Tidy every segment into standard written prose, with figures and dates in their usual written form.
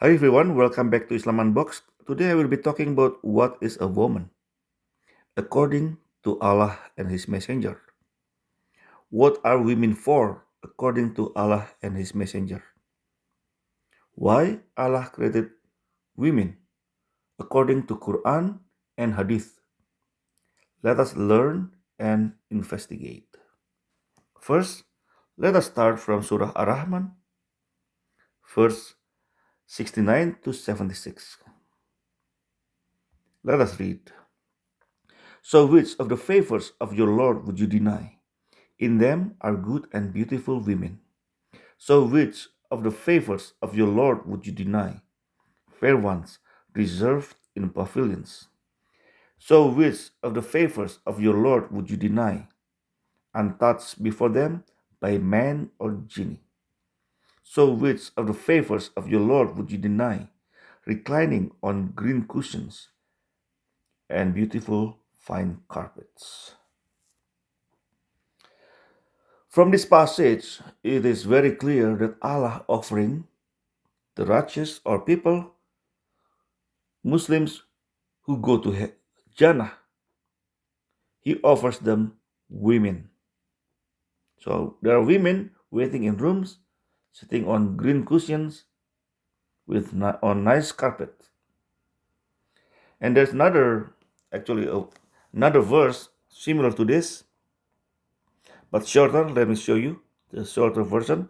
Hi everyone, welcome back to Islam Unboxed. Today I will be talking about what is a woman according to Allah and His Messenger. What are women for according to Allah and His Messenger? Why Allah created women according to Quran and Hadith? Let us learn and investigate. First, let us start from Surah Ar-Rahman, verse 69 to 76. Let us read. So which of the favors of your Lord would you deny? In them are good and beautiful women. So which of the favors of your Lord would you deny? Fair ones, reserved in pavilions. So which of the favors of your Lord would you deny? Untouched before them by man or genie. So which of the favors of your Lord would you deny? Reclining on green cushions and beautiful fine carpets. From this passage, it is very clear that Allah offering the righteous or people, Muslims who go to Jannah, He offers them women. So there are women waiting in rooms, sitting on green cushions with on nice carpet. And there's another verse similar to this, but shorter. Let me show you the shorter version.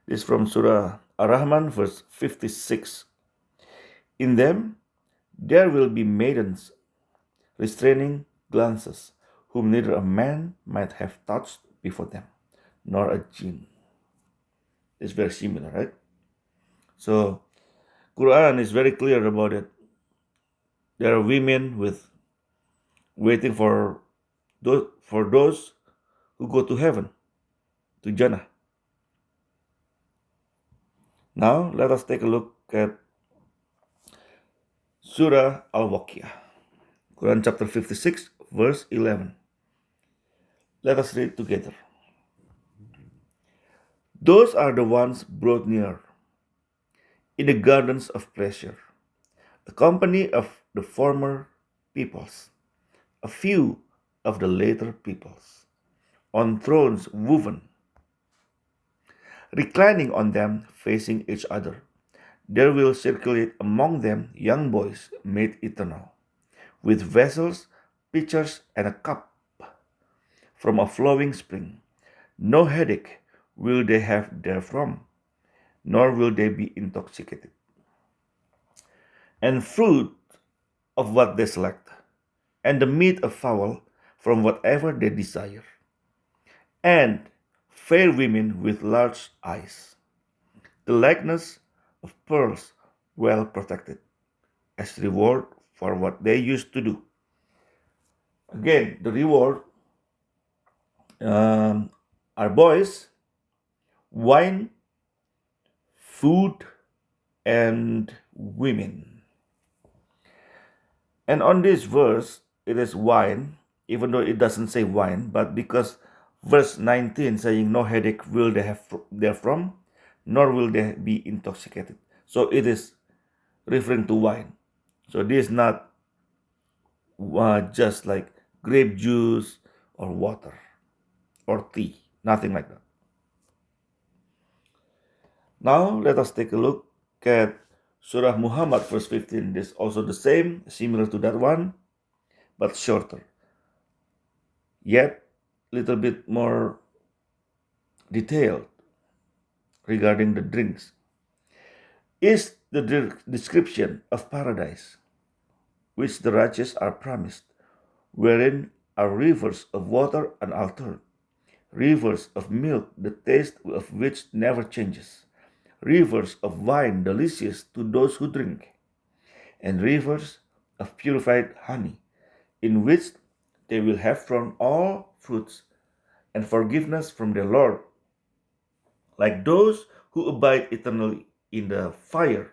This is from Surah Ar-Rahman, verse 56. In them there will be maidens restraining glances, whom neither a man might have touched before them, nor a jinn. It's very similar, right? So, Quran is very clear about it. There are women with waiting for those who go to heaven, to Jannah. Now, let us take a look at Surah Al-Waqiah, Quran chapter 56, verse 11. Let us read together. Those are the ones brought near in the gardens of pleasure, a company of the former peoples, a few of the later peoples, on thrones woven, reclining on them facing each other. There will circulate among them young boys made eternal, with vessels, pitchers, and a cup from a flowing spring. No headache will they have therefrom, nor will they be intoxicated. And fruit of what they select, and the meat of fowl from whatever they desire, and fair women with large eyes, the likeness of pearls well protected, as reward for what they used to do. Again, the reward are boys, wine, food, and women. And on this verse, it is wine, even though it doesn't say wine, but because verse 19 saying, no headache will they have therefrom, nor will they be intoxicated. So it is referring to wine. So this is not just like grape juice or water or tea, nothing like that. Now let us take a look at Surah Muhammad, verse 15. This is also the same, similar to that one, but shorter. Yet, little bit more detailed regarding the drinks. Is the description of paradise, which the righteous are promised, wherein are rivers of water unaltered, rivers of milk, the taste of which never changes, rivers of wine delicious to those who drink, and rivers of purified honey, in which they will have from all fruits, and forgiveness from their Lord, like those who abide eternally in the fire,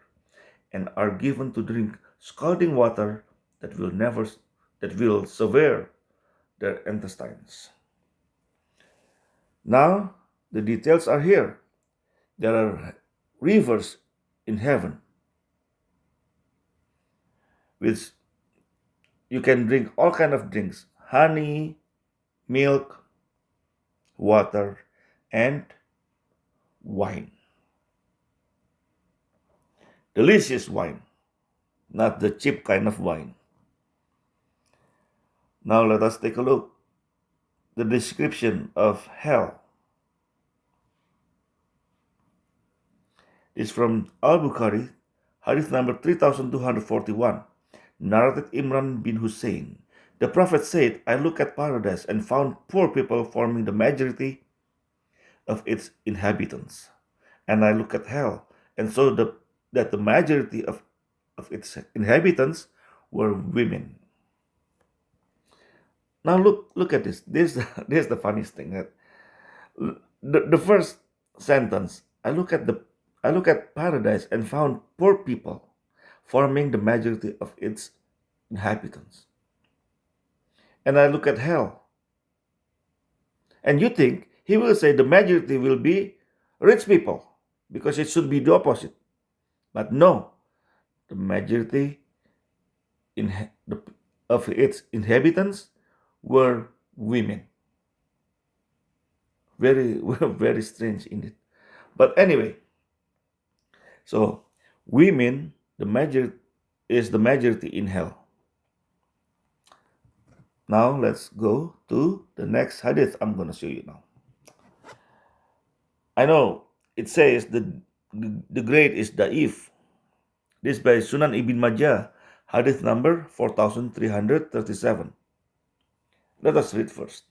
and are given to drink scalding water that will sever their intestines. Now the details are here. There are rivers in heaven, which you can drink all kind of drinks, honey, milk, water, and wine. Delicious wine, not the cheap kind of wine. Now let us take a look the description of hell. Is from Al-Bukhari, Hadith number 3241, narrated Imran bin Hussein. The Prophet said, I looked at paradise and found poor people forming the majority of its inhabitants. And I looked at hell and saw that the majority of its inhabitants were women. Now look at this. This is the funniest thing. The first sentence, I look at paradise and found poor people forming the majority of its inhabitants. And I look at hell. And you think he will say the majority will be rich people because it should be the opposite. But no, the majority of its inhabitants were women. Very, very strange indeed. But anyway, so women, is the majority in hell. Now let's go to the next hadith I'm going to show you now. I know it says the grade is da'if. This by Sunan Ibn Majah, hadith number 4337. Let us read first.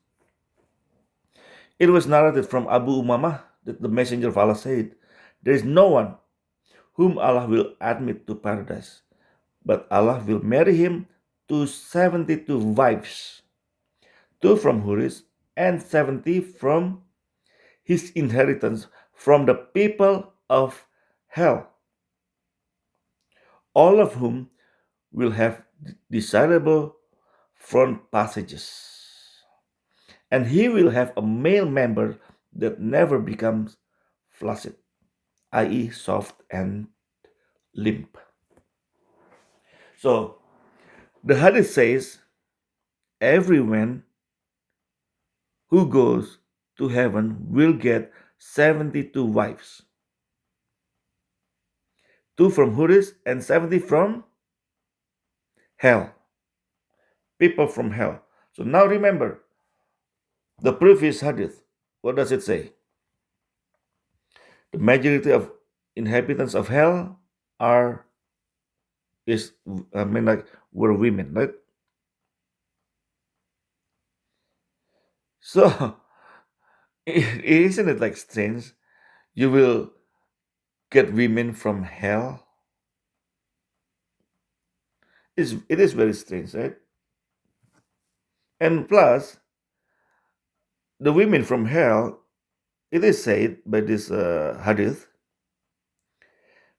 It was narrated from Abu Umamah that the Messenger of Allah said, there is no one whom Allah will admit to paradise, but Allah will marry him to 72 wives, 2 from Huris and 70 from his inheritance from the people of hell, all of whom will have desirable front passages. And he will have a male member that never becomes flaccid, i.e. soft and limp. So, the hadith says, everyone who goes to heaven will get 72 wives. 2 from Huris and 70 from hell. People from hell. So now remember, the previous hadith, what does it say? The majority of inhabitants of hell were women, right? So, isn't it like strange? You will get women from hell? It is very strange, right? And plus, the women from hell, it is said by this hadith,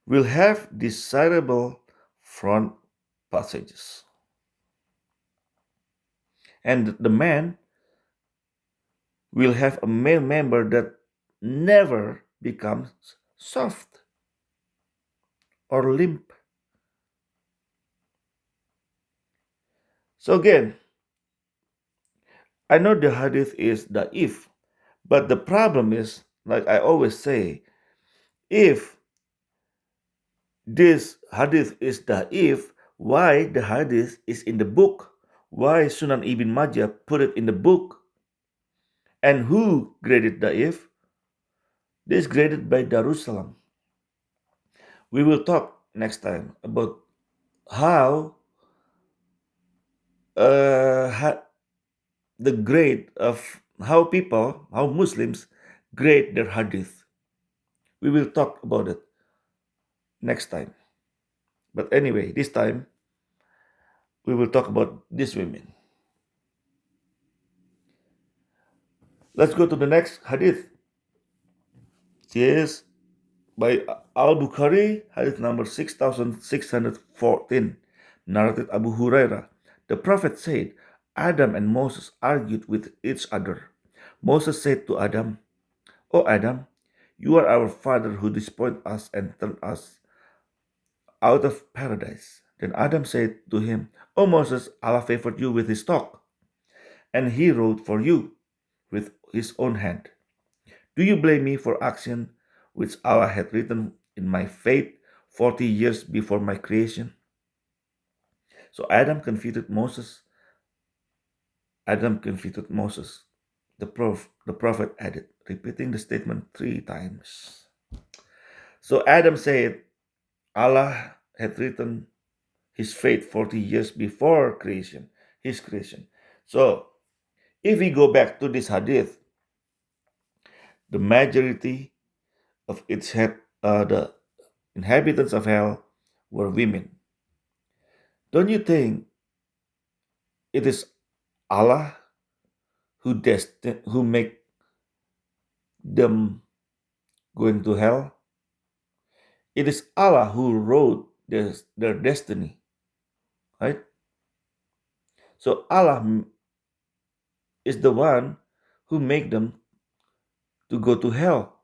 will have desirable front passages. And the man will have a male member that never becomes soft or limp. So again, I know the hadith is da'if, but the problem is, like I always say, if this hadith is da'if, why the hadith is in the book? Why Sunan Ibn Majah put it in the book? And who graded da'if? This graded by Darussalam. We will talk next time about how the grade of how Muslims grade their hadith. We will talk about it next time. But anyway, this time we will talk about these women. Let's go to the next hadith. Yes, by Al-Bukhari, hadith number 6614, narrated Abu Hurairah. The Prophet said, Adam and Moses argued with each other. Moses said to Adam, O Adam, you are our father who disappointed us and turned us out of paradise. Then Adam said to him, O Moses, Allah favored you with his talk, and he wrote for you with his own hand. Do you blame me for action which Allah had written in my fate 40 years before my creation? So Adam confuted Moses. The prophet added, repeating the statement 3 times. So Adam said, Allah had written his fate 40 years before his creation. So if we go back to this hadith, the majority of the inhabitants of hell were women. Don't you think it is Allah who make them going to hell? It is Allah who wrote their destiny, right? So Allah is the one who make them to go to hell,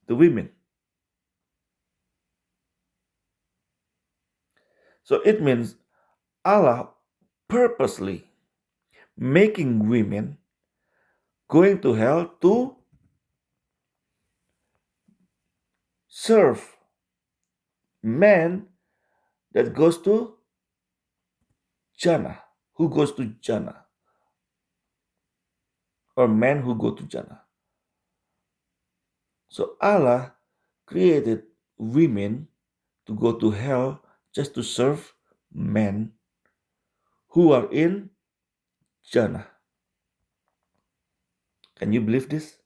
the women. So it means Allah purposely making women going to hell to serve men that goes to Jannah, who goes to Jannah, or men who go to Jannah. So Allah created women to go to hell just to serve men who are in Jannah. Can you believe this?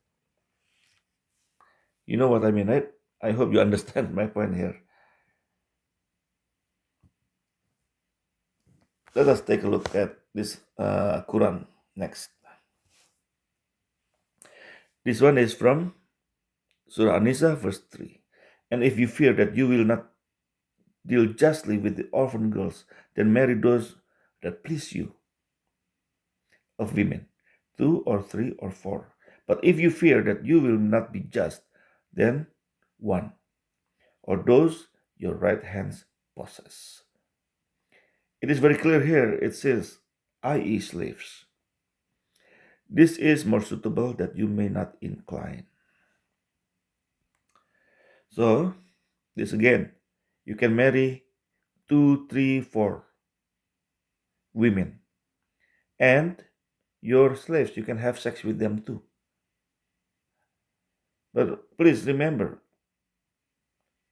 You know what I mean, right? I hope you understand my point here. Let us take a look at this Quran next. This one is from Surah An-Nisa, verse 3. And if you fear that you will not deal justly with the orphan girls, then marry those that please you of women, 2 or 3 or 4. But if you fear that you will not be just, then 1, or those your right hands possess. It is very clear here, it says, i.e. slaves. This is more suitable that you may not incline. So, this again, you can marry 2, 3, 4 women. And your slaves, you can have sex with them too. But please remember,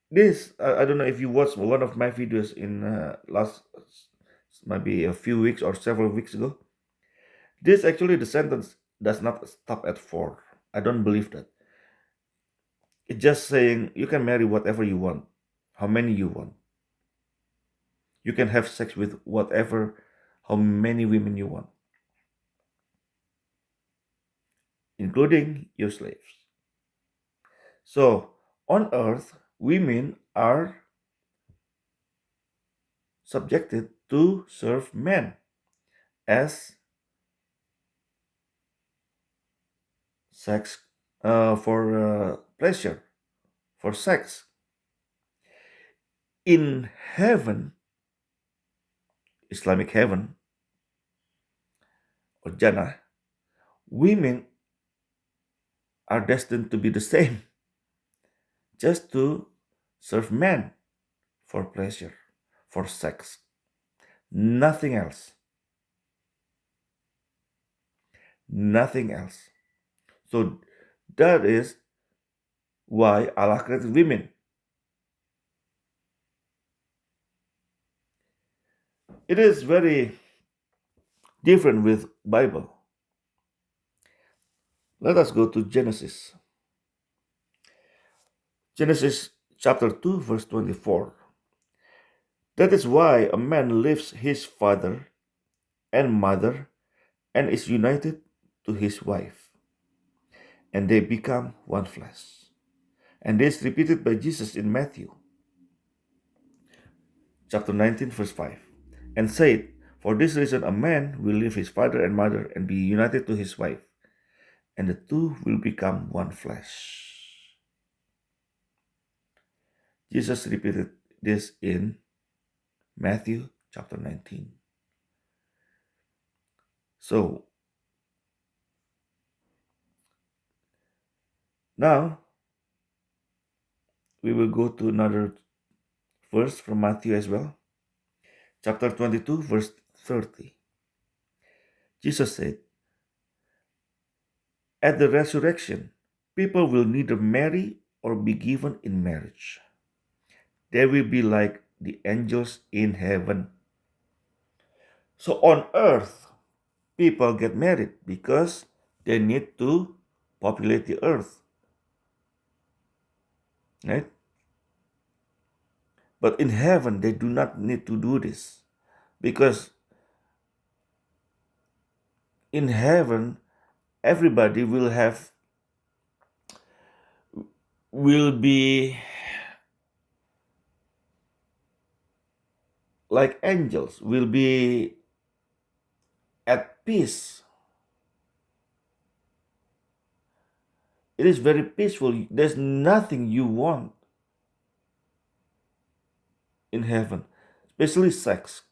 this, I don't know if you watched one of my videos in last, maybe a few weeks or several weeks ago. This actually, the sentence does not stop at 4. I don't believe that. It's just saying you can marry whatever you want, how many you want. You can have sex with how many women you want, including your slaves. So, on earth, women are subjected to serve men as sex for pleasure, for sex. In heaven, Islamic heaven or Jannah, women are destined to be the same, just to serve men for pleasure, for sex. Nothing else. Nothing else. So that is why Allah created women. It is very different with Bible. Let us go to Genesis. Genesis chapter 2, verse 24. That is why a man leaves his father and mother and is united to his wife, and they become one flesh. And this is repeated by Jesus in Matthew chapter 19, verse 5, and said, for this reason a man will leave his father and mother and be united to his wife, and the two will become one flesh. Jesus repeated this in Matthew chapter 19. So now we will go to another verse from Matthew as well. Chapter 22, verse 30. Jesus said, "At the resurrection, people will neither marry or be given in marriage. They will be like the angels in heaven." So on earth, people get married because they need to populate the earth, right? But in heaven, they do not need to do this because in heaven, everybody will be like angels, will be at peace. It is very peaceful. There's nothing you want in heaven, especially sex.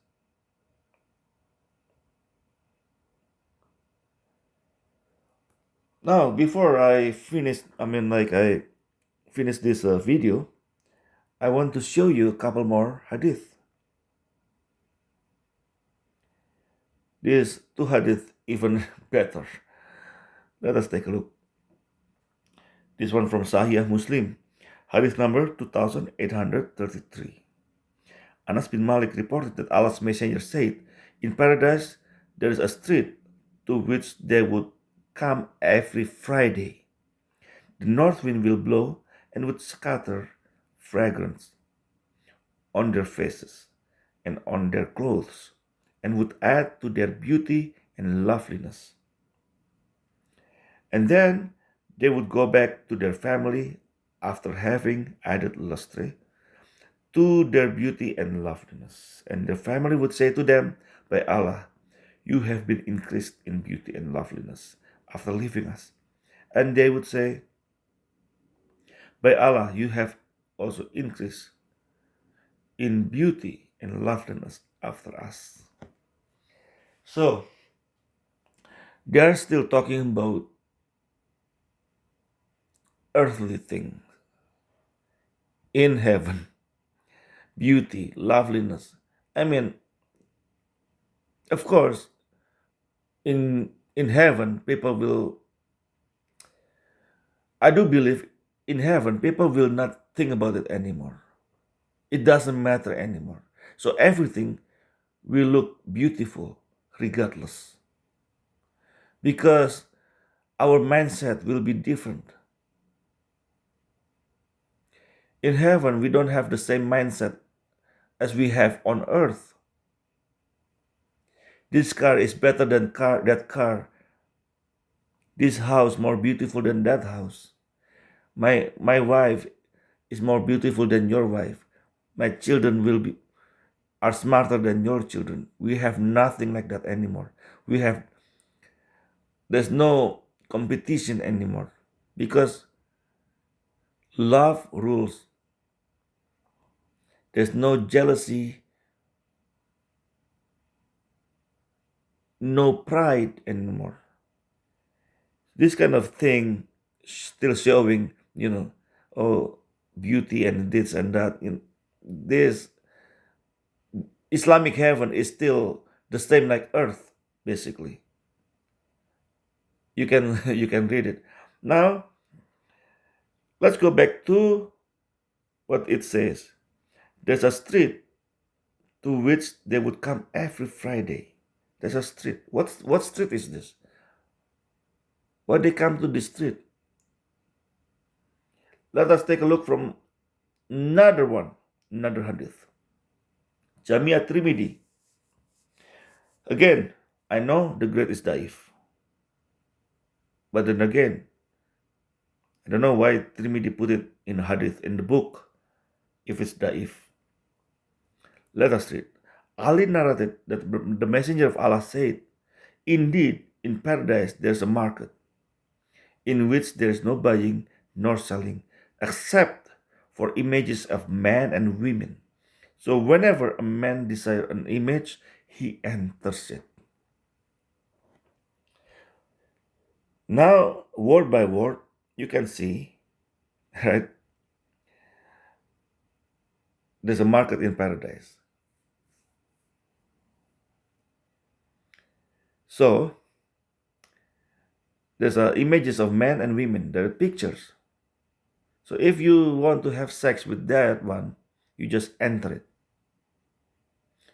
Now, before I finish, I finish this video, I want to show you a couple more hadith. These two hadith even better. Let us take a look. This one from Sahih Muslim, hadith number 2833. Anas bin Malik reported that Allah's Messenger said, "In paradise there is a street to which they would come every Friday. The north wind will blow and would scatter fragrance on their faces and on their clothes, and would add to their beauty and loveliness. And then they would go back to their family after having added lustre to their beauty and loveliness. And their family would say to them, 'By Allah, you have been increased in beauty and loveliness after leaving us.' And they would say, 'By Allah, you have also increased in beauty and loveliness after us.'" So they are still talking about earthly things in heaven, beauty, loveliness. I mean, of course, in heaven, people will. I do believe in heaven, people will not think about it anymore. It doesn't matter anymore. So everything will look beautiful regardless, because our mindset will be different. In heaven, we don't have the same mindset as we have on earth. This car is better than that car. This house more beautiful than that house. My wife is more beautiful than your wife. My children are smarter than your children. We have nothing like that anymore. There's no competition anymore, because love rules. There's no jealousy, no pride anymore. This kind of thing still showing, oh, beauty and this and that. This Islamic heaven is still the same like earth, basically. You can you can read it. Now, let's go back to what it says. There's a street to which they would come every Friday. There's a street. What street is this? Why they come to this street? Let us take a look from another hadith. Jamia Trimidi. Again, I know the grade is daif. But then again, I don't know why Trimidi put it in hadith in the book if it's daif. Let us read. Ali narrated that the Messenger of Allah said, "Indeed, in paradise there's a market in which there is no buying nor selling except for images of men and women. So whenever a man desires an image, he enters it. Now, word by word, you can see, right? There's a market in paradise. So there's images of men and women. There are pictures. So if you want to have sex with that one, you just enter it.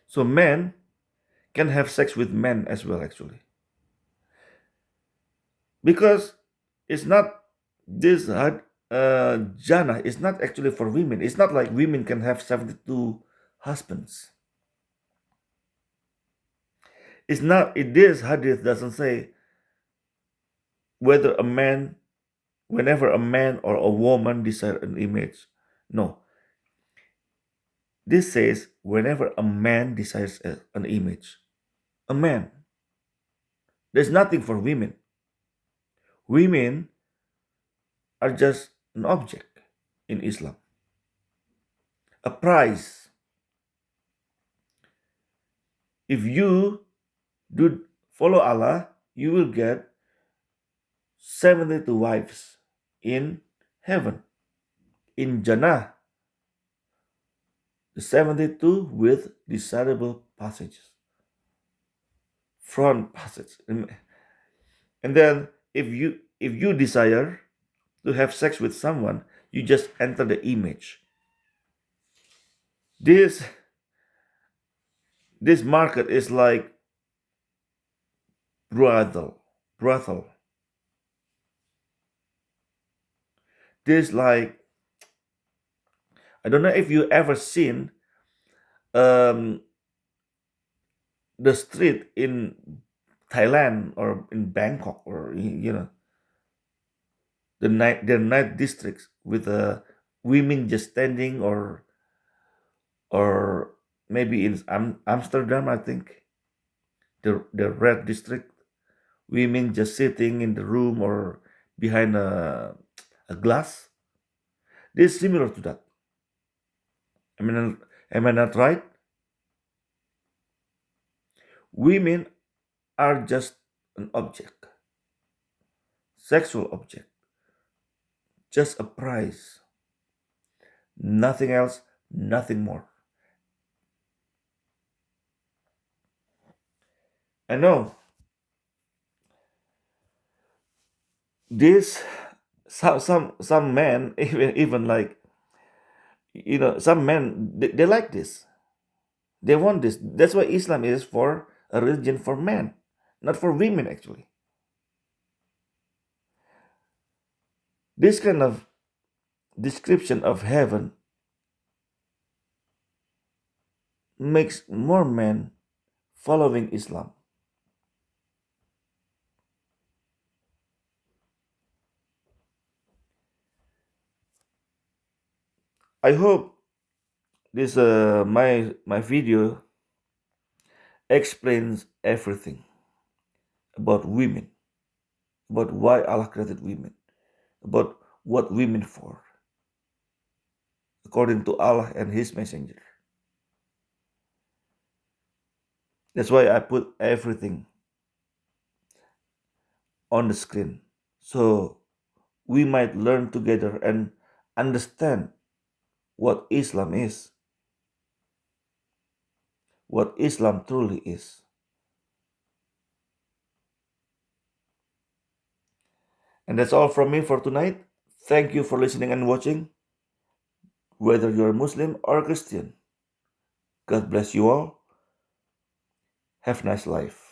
So men can have sex with men as well, actually, because it's not this jhana is not actually for women. It's not like women can have 72 husbands. It's not. This hadith doesn't say whether a man, whenever a man or a woman desire an image. No, this says whenever a man desires an image. A man. There's nothing for women. Women are just an object in Islam, a prize. If you do follow Allah, you will get 72 wives in heaven, in Jannah, the 72 with desirable passages, front passage. And then if you desire to have sex with someone, you just enter the image. This market is like brothel. This like, I don't know if you ever seen um, the street in Thailand or in Bangkok, or the night districts with women just standing, or maybe in Amsterdam, I think, the red district, women just sitting in the room or behind a glass. This is similar to that. Am I not right? Women are just an object, sexual object, just a prize, nothing else, nothing more. I know this. Some men, even like, some men, they like this. They want this. That's why Islam is for a religion for men, not for women, actually. This kind of description of heaven makes more men following Islam. I hope this my video explains everything about women, about why Allah created women, about what women for, according to Allah and His Messenger. That's why I put everything on the screen, so we might learn together and understand what Islam is, what Islam truly is. And that's all from me for tonight. Thank you for listening and watching. Whether you're Muslim or Christian, God bless you all. Have a nice life.